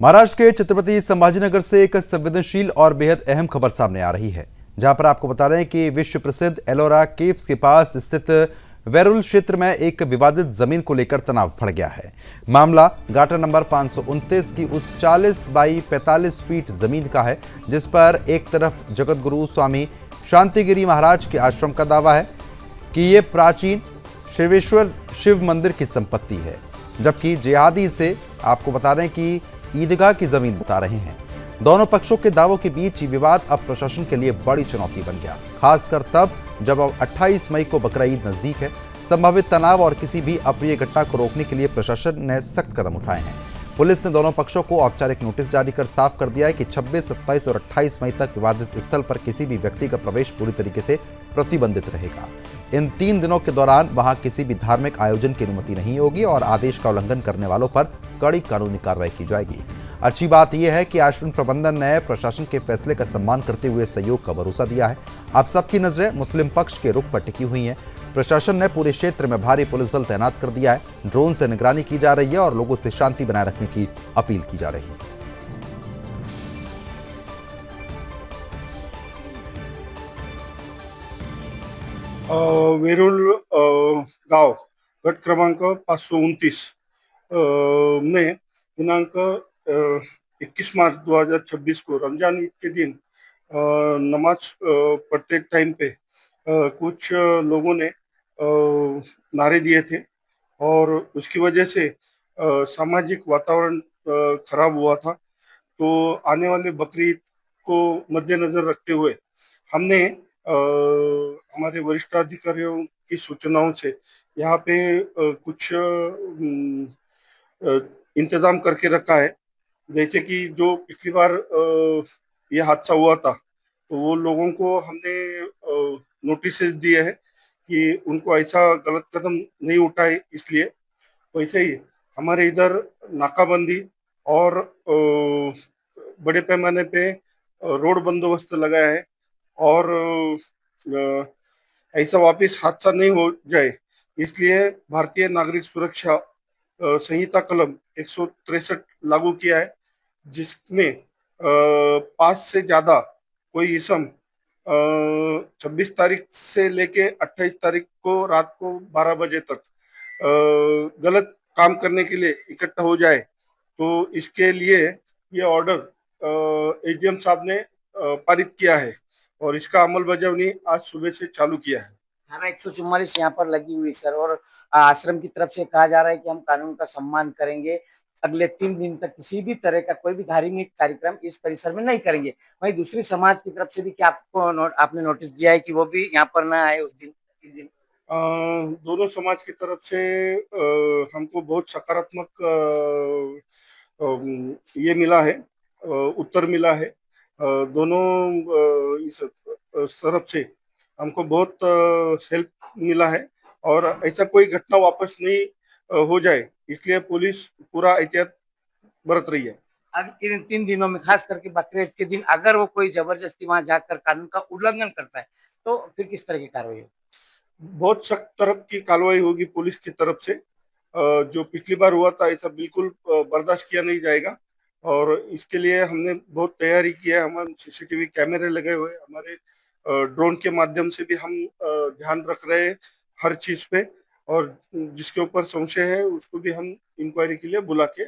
महाराष्ट्र के छत्रपति संभाजीनगर से एक संवेदनशील और बेहद अहम खबर सामने आ रही है, जहां पर आपको बता रहे हैं कि विश्व प्रसिद्ध एलोरा केव्स के पास स्थित वेरुल क्षेत्र में एक विवादित जमीन को लेकर तनाव बढ़ गया है। मामला गाटा नंबर 529 की उस 40 बाई 45 फीट जमीन का है, जिस पर एक तरफ जगतगुरु स्वामी शांतिगिरी महाराज के आश्रम का दावा है कि ये प्राचीन शिवेश्वर शिव मंदिर की संपत्ति है, जबकि जिहादी से आपको बता रहे हैं कि ईदगाह की जमीन बता रहे हैं। दोनों पक्षों के दावों के बीच ये विवाद अब प्रशासन के लिए बड़ी चुनौती बन गया, खासकर तब जब अब 28 मई को बकरा ईद नजदीक है। संभावित तनाव और किसी भी अप्रिय घटना को रोकने के लिए प्रशासन ने सख्त कदम उठाए हैं। पुलिस ने दोनों पक्षों को औपचारिक नोटिस जारी कर साफ कर दिया है कि 26, 27 और 28 मई तक विवादित स्थल पर किसी भी व्यक्ति का प्रवेश पूरी तरीके से प्रतिबंधित रहेगा। इन 3 दिनों के दौरान वहां किसी भी धार्मिक आयोजन की अनुमति नहीं होगी और आदेश का उल्लंघन करने वालों पर कड़ी कानूनी कार्रवाई की जाएगी। अच्छी बात यह है कि आश्रम प्रबंधन ने प्रशासन के फैसले का सम्मान करते हुए सहयोग का भरोसा दिया है। अब सबकी नजरें मुस्लिम पक्ष के रुख पर टिकी हुई हैं। प्रशासन ने पूरे क्षेत्र में भारी पुलिस बल तैनात कर दिया है। ड्रोन से निगरानी की जा रही है और लोगों से शांति बनाए रखने की अपील की जा रही है। वेरुळ गाव गट क्रमांक 529 में दिनांक 21 मार्च 2026 को रमजान ईद के दिन नमाज पढ़ते टाइम पे कुछ लोगों ने नारे दिए थे और उसकी वजह से सामाजिक वातावरण खराब हुआ था। तो आने वाले बकरीद को मद्देनजर रखते हुए हमने हमारे वरिष्ठ अधिकारियों की सूचनाओं से यहाँ पे कुछ इंतजाम करके रखा है। जैसे कि जो पिछली बार ये हादसा हुआ था, तो वो लोगों को हमने नोटिस दिए हैं कि उनको ऐसा गलत कदम नहीं उठाए। इसलिए वैसे ही हमारे इधर नाकाबंदी और बड़े पैमाने पे रोड बंदोबस्त लगाया है और ऐसा वापस हादसा नहीं हो जाए, इसलिए भारतीय नागरिक सुरक्षा संहिता कलम 163 लागू किया है, जिसमें 5 से ज्यादा कोई इसम 26 तारीख से लेके 28 तारीख को रात को 12 बजे तक गलत काम करने के लिए इकट्ठा हो जाए, तो इसके लिए ये ऑर्डर एसडीएम साहब ने पारित किया है और इसका अमल बजावनी आज सुबह से चालू किया है। धारा 144 यहाँ पर लगी हुई सर, और आश्रम की तरफ से कहा जा रहा है कि हम कानून का सम्मान करेंगे, अगले 3 दिन तक किसी भी तरह का कोई भी धार्मिक कार्यक्रम इस परिसर में नहीं करेंगे। वहीं दूसरी समाज की तरफ से भी क्या आपने नोटिस दिया है कि वो भी यहाँ पर ना आए उस दिन? दोनों समाज की तरफ से हमको बहुत सकारात्मक ये मिला है, उत्तर मिला है। दोनों इस तरफ से हमको बहुत हेल्प मिला है और ऐसा कोई घटना वापस नहीं हो जाए, इसलिए पुलिस पूरा एहतियात बरत रही है। अब इन 3 दिनों में खास करके बकरीद के दिन अगर वो कोई जबरदस्ती वहां जाकर कानून का उल्लंघन करता है तो फिर किस तरह की कार्रवाई होगी? बहुत सख्त तरफ की कार्रवाई होगी पुलिस की तरफ से। जो पिछली बार हुआ था ऐसा बिल्कुल बर्दाश्त किया नहीं जाएगा और इसके लिए हमने बहुत तैयारी की है। हमारे सीसीटीवी कैमरे लगे हुए, हमारे ड्रोन के माध्यम से भी हम ध्यान रख रहे हैं हर चीज पे, और जिसके ऊपर संशय है उसको भी हम इंक्वायरी के लिए बुला के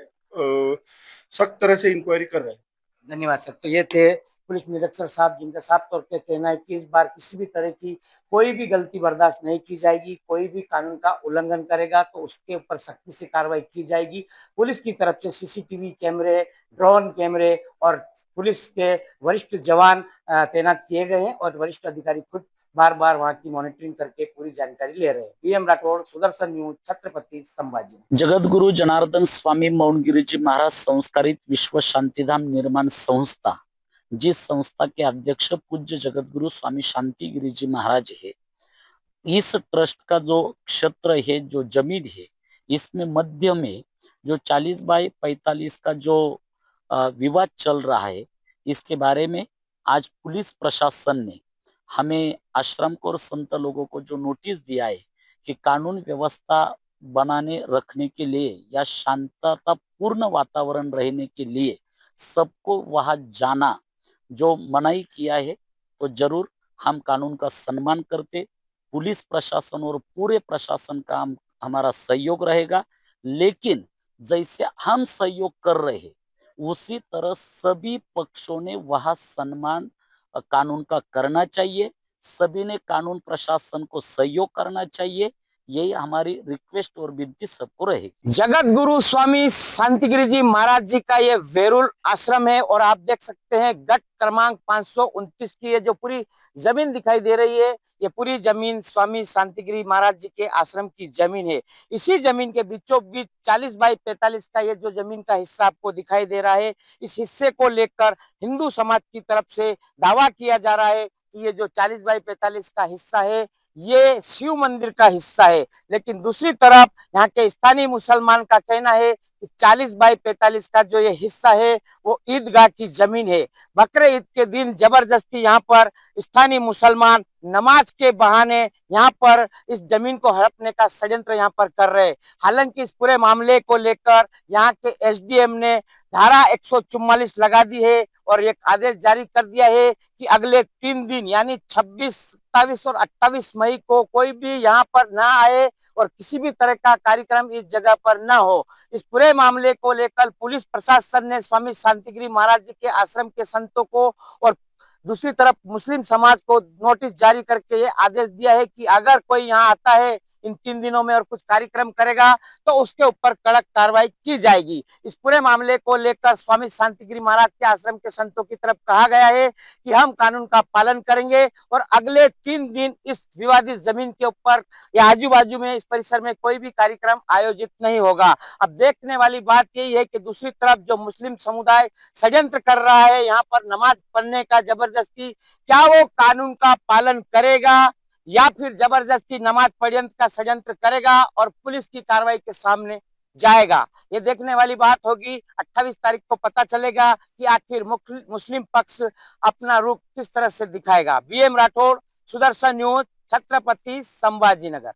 सख्त तरह से इंक्वायरी कर रहे हैं। धन्यवाद सर। तो ये थे पुलिस निरीक्षक साहब, जिनका साफ तौर पे कहना है कि इस बार किसी भी तरह की कोई भी गलती बर्दाश्त नहीं की जाएगी। कोई भी कानून का उल्लंघन करेगा तो उसके ऊपर सख्ती से कार्रवाई की जाएगी। पुलिस की तरफ से सीसीटीवी कैमरे, ड्रोन कैमरे और पुलिस के वरिष्ठ जवान तैनात किए गए हैं और वरिष्ठ अधिकारी खुद बार बार वहां की मॉनिटरिंग करके पूरी जानकारी ले रहे हैं। BM Rathore, Sudarshan news, Chhatrapati Sambhaji. जगद्गुरु जनार्दन स्वामी मौनगिरीजी महाराज संस्कारित विश्व शांतिधाम निर्माण संस्था, जिस संस्था के अध्यक्ष पूज्य जगद्गुरु स्वामी शांतिगिरी जी महाराज है, इस ट्रस्ट का जो क्षेत्र है, जो जमीन है, इसमें मध्य में जो 40 बाई 45 का जो विवाद चल रहा है, इसके बारे में आज पुलिस प्रशासन ने हमें आश्रम को और संत लोगों को जो नोटिस दिया है कि कानून व्यवस्था बनाने रखने के लिए या शांतता पूर्ण वातावरण रहने के लिए सबको वहां जाना जो मनाही किया है, तो जरूर हम कानून का सम्मान करते, पुलिस प्रशासन और पूरे प्रशासन का हमारा सहयोग रहेगा। लेकिन जैसे हम सहयोग कर रहे हैं, उसी तरह सभी पक्षों ने वह सम्मान कानून का करना चाहिए। सभी ने कानून प्रशासन को सहयोग करना चाहिए। यही हमारी रिक्वेस्ट और विनती सबको रहेगी। जगत गुरु स्वामी शांतिगिरी जी महाराज जी का ये वेरुल आश्रम है और आप देख सकते हैं गट क्रमांक 529 की ये जो पूरी जमीन दिखाई दे रही है, ये पूरी जमीन स्वामी शांतिगिरी महाराज जी के आश्रम की जमीन है। इसी जमीन के बीचों बीच 40 बाई 45 का ये जो जमीन का हिस्सा आपको दिखाई दे रहा है, इस हिस्से को लेकर हिंदू समाज की तरफ से दावा किया जा रहा है कि ये जो 40 बाई 45 का हिस्सा है, ये शिव मंदिर का हिस्सा है। लेकिन दूसरी तरफ यहाँ के स्थानीय मुसलमान का कहना है कि 40 बाई 45 का जो ये हिस्सा है वो ईदगाह की जमीन है। बकरे ईद के दिन जबरदस्ती यहाँ पर स्थानीय मुसलमान नमाज के बहाने यहाँ पर इस जमीन को हड़पने का षड्यंत्र यहाँ पर कर रहे हैं। हालांकि इस पूरे मामले को लेकर यहाँ के एसडीएम ने धारा 144 लगा दी है और एक आदेश जारी कर दिया है कि अगले 3 दिन यानी 26, 27 और 28 मई को कोई भी यहाँ पर ना आए और किसी भी तरह का कार्यक्रम इस जगह पर ना हो। इस पूरे मामले को लेकर पुलिस प्रशासन ने स्वामी शांतिगिरी महाराज जी के आश्रम के संतों को और दूसरी तरफ मुस्लिम समाज को नोटिस जारी करके ये आदेश दिया है कि अगर कोई यहाँ आता है इन 3 दिनों में और कुछ कार्यक्रम करेगा तो उसके ऊपर कड़क कार्रवाई की जाएगी। इस पूरे मामले को लेकर स्वामी शांतिगिरी महाराज के आश्रम के संतों की तरफ कहा गया है कि हम कानून का पालन करेंगे और अगले 3 दिन इस विवादित जमीन के ऊपर या आजू बाजू में इस परिसर में कोई भी कार्यक्रम आयोजित नहीं होगा। अब देखने वाली बात यही है कि दूसरी तरफ जो मुस्लिम समुदाय षड्यंत्र कर रहा है यहाँ पर नमाज पढ़ने का जबरदस्ती, क्या वो कानून का पालन करेगा या फिर जबरदस्ती नमाज षड्यंत्र का षड्यंत्र करेगा और पुलिस की कार्रवाई के सामने जाएगा। ये देखने वाली बात होगी। 28 तारीख को पता चलेगा कि आखिर मुस्लिम पक्ष अपना रूप किस तरह से दिखाएगा। BM Rathore, Sudarshan news, Chhatrapati Sambhajinagar.